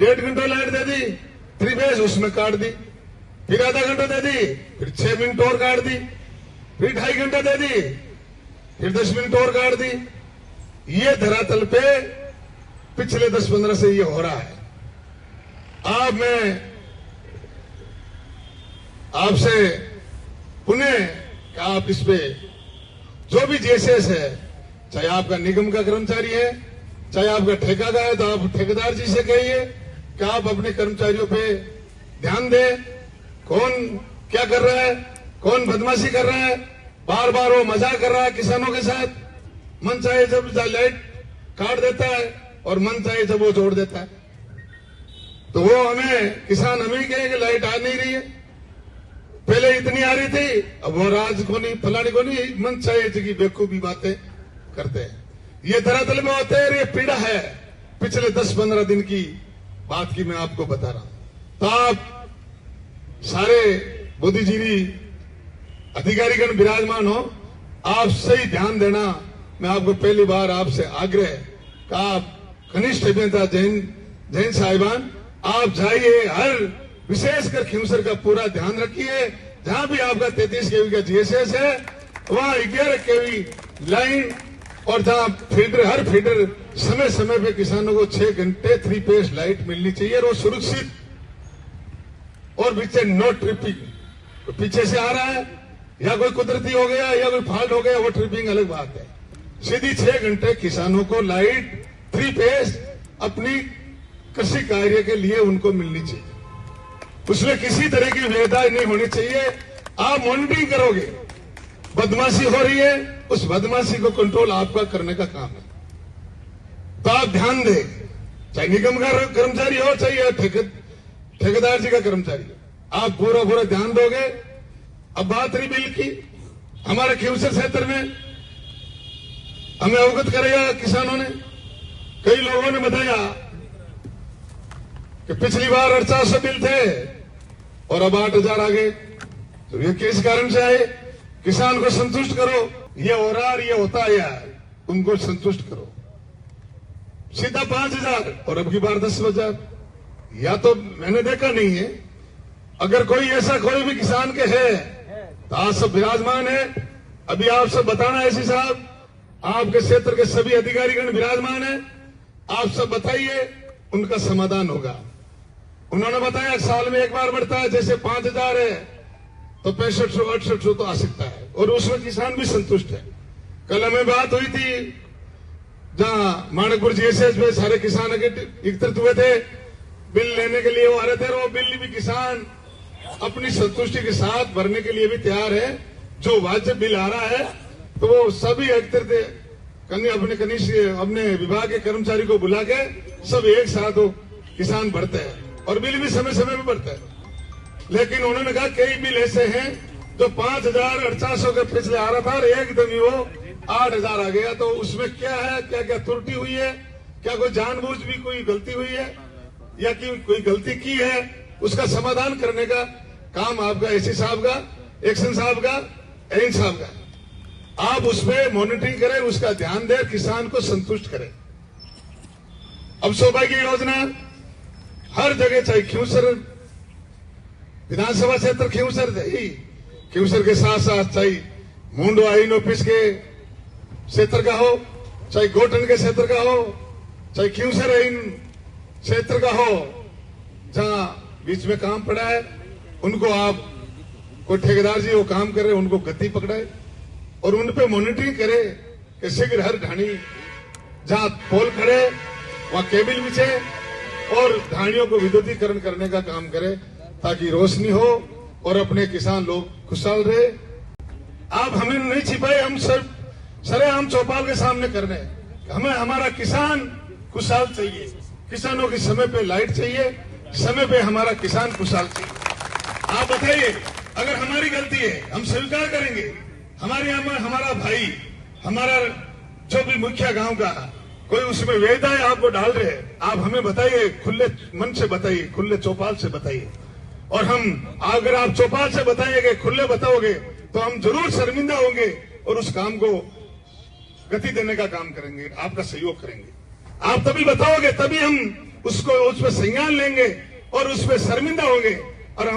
1.5 घंटा लाइट दे दी, 3 फेज उसमें काट दी, फिर आधा घंटा दे दी, फिर 6 मिनट और काट दी, फिर 2.5 घंटा दे दी, फिर 10 मिनट और काट दी। ये धरातल पे पिछले 10-15 से ये हो रहा है। अब मैं आपसे पुनः आप इस पे जो भी जेसेस है, चाहे आपका निगम का कर्मचारी है, चाहे आपका ठेका का है, तो आप ठेकेदार जी से कहिए कि आप अपने कर्मचारियों पे ध्यान दें। कौन क्या कर रहा है, कौन बदमाशी कर रहा है, बार बार वो मजाक कर रहा है किसानों के साथ, मन चाहे जब लाइट काट देता है और मन चाहे जब वो जोड़ देता है। तो वो हमें किसान हमें ही कहे कि लाइट आ नहीं रही है, पहले इतनी आ रही थी, अब वो राज को नहीं, फलाने को नहीं, मन चाहे जगह बेवकूफी बातें करते हैं। ये धरातल में होते हैं, ये पीड़ा है पिछले 10-15 दिन की बात की मैं आपको बता रहा हूं। तो आप सारे बुद्धिजीवी अधिकारीगण विराजमान हो, आप सही ध्यान देना। मैं आपको पहली बार आपसे आग्रह का, आप कनिष्ठ अभियंता जैन साहिबान, आप जाइए, हर विशेषकर खिमसर का पूरा ध्यान रखिए। जहां भी आपका 33 केवी का जीएसएस है, वहां 11 केवी लाइन, और जहां फीडर, हर फीडर समय समय पे किसानों को 6 घंटे 3 फेज लाइट मिलनी चाहिए, और वो सुरक्षित, और पीछे नो ट्रिपिंग। पीछे से आ रहा है या कोई कुदरती हो गया या कोई फॉल्ट हो गया, वो ट्रिपिंग अलग बात है। सीधी 6 घंटे किसानों को लाइट 3 फेज अपनी कृषि कार्य के लिए उनको मिलनी चाहिए, उसमें किसी तरह की भेदभाव नहीं होनी चाहिए। आप मॉनिटरिंग करोगे, बदमाशी हो रही है, उस बदमाशी को कंट्रोल आपका करने का काम है। तो आप ध्यान दें, चाहे निगम का कर्मचारी हो, चाहे ठेकेदार जी का कर्मचारी हो, आप पूरा ध्यान दोगे। अब बात रही बिल की, हमारे खिमसर क्षेत्र में हमें अवगत करेगा किसानों ने, कई लोगों ने बताया कि पिछली बार 4800 बिल थे और अब 8000 आ गए। तो ये किस कारण से आए? किसान को संतुष्ट करो, ये हो रहा है, ये होता है यार, उनको संतुष्ट करो। सीधा 5000 और अब की बार 10,000। या तो मैंने देखा नहीं है, अगर कोई ऐसा कोई भी किसान के है तो आज सब विराजमान है। अभी आप सब बताना ऐसी साहब, आपके क्षेत्र के सभी अधिकारीगण विराजमान है, आप सब बताइए, उनका समाधान होगा। उन्होंने बताया साल में एक बार बढ़ता है, जैसे 5000 है तो 6500-6800 तो आ सकता है, और उसमें किसान भी संतुष्ट है। कल हमें बात हुई थी, जहां माणकपुर जीएसएस में सारे किसान एकत्रित हुए थे, बिल लेने के लिए वो आ रहे थे, और वो बिल भी किसान अपनी संतुष्टि के साथ भरने के लिए भी तैयार है। जो वाजिब बिल आ रहा है तो वो सभी एकत्रित अपने विभाग के कर्मचारी को बुला के सब एक साथ वो किसान भरते हैं, और बिल भी समय समय में भरते हैं। लेकिन उन्होंने कहा कई बिल ऐसे हैं जो 5000-4800 के पिछले आ रहा था, और एकदम ही वो 8000 आ गया। तो उसमें क्या है, क्या क्या त्रुटि हुई है, क्या कोई जानबूझ भी कोई गलती हुई है, या कि कोई गलती की है, उसका समाधान करने का काम आपका एसी साहब का, एक्शन साहब का, एन साहब का। आप उसमें मॉनिटरिंग करें, उसका ध्यान दें, किसान को संतुष्ट करें। अब सौभाग्य योजना हर जगह, चाहे खिमसर विधानसभा क्षेत्र खिमसर के साथ साथ चाहे मुंडो आइन ऑफिस के क्षेत्र का हो, चाहे गोटन के क्षेत्र का हो, चाहे खिमसर आइन क्षेत्र का हो, जहां बीच में काम पड़ा है, उनको आप, कोई ठेकेदार जी वो काम कर रहे, उनको गति पकड़ाए और उन पे मॉनिटरिंग करे कि शीघ्र हर ढाणी जहां पोल खड़े वहां केबल बिछे और ढाणियों को विद्युतीकरण करने का काम करे, ताकि रोशनी हो और अपने किसान लोग खुशहाल रहे। आप हमें नहीं छिपाए, हम सरेआम चौपाल के सामने कर रहे हैं। हमें हमारा किसान खुशहाल चाहिए, किसानों की समय पे लाइट चाहिए, समय पे हमारा किसान खुशहाल चाहिए। आप बताइए, अगर हमारी गलती है हम स्वीकार करेंगे। हमारा भाई, हमारा जो भी मुखिया गांव का, कोई उसमें वेदाएं आपको डाल रहे हैं, आप हमें बताइए, खुले मन से बताइए, खुले चौपाल से बताइए। और हम, अगर आप चौपाल से बताइएगा, खुले बताओगे, तो हम जरूर शर्मिंदा होंगे और उस काम को गति देने का काम करेंगे, आपका सहयोग करेंगे। आप तभी बताओगे, तभी हम उसको उस पर संज्ञान लेंगे और उस पर शर्मिंदा होंगे। और हम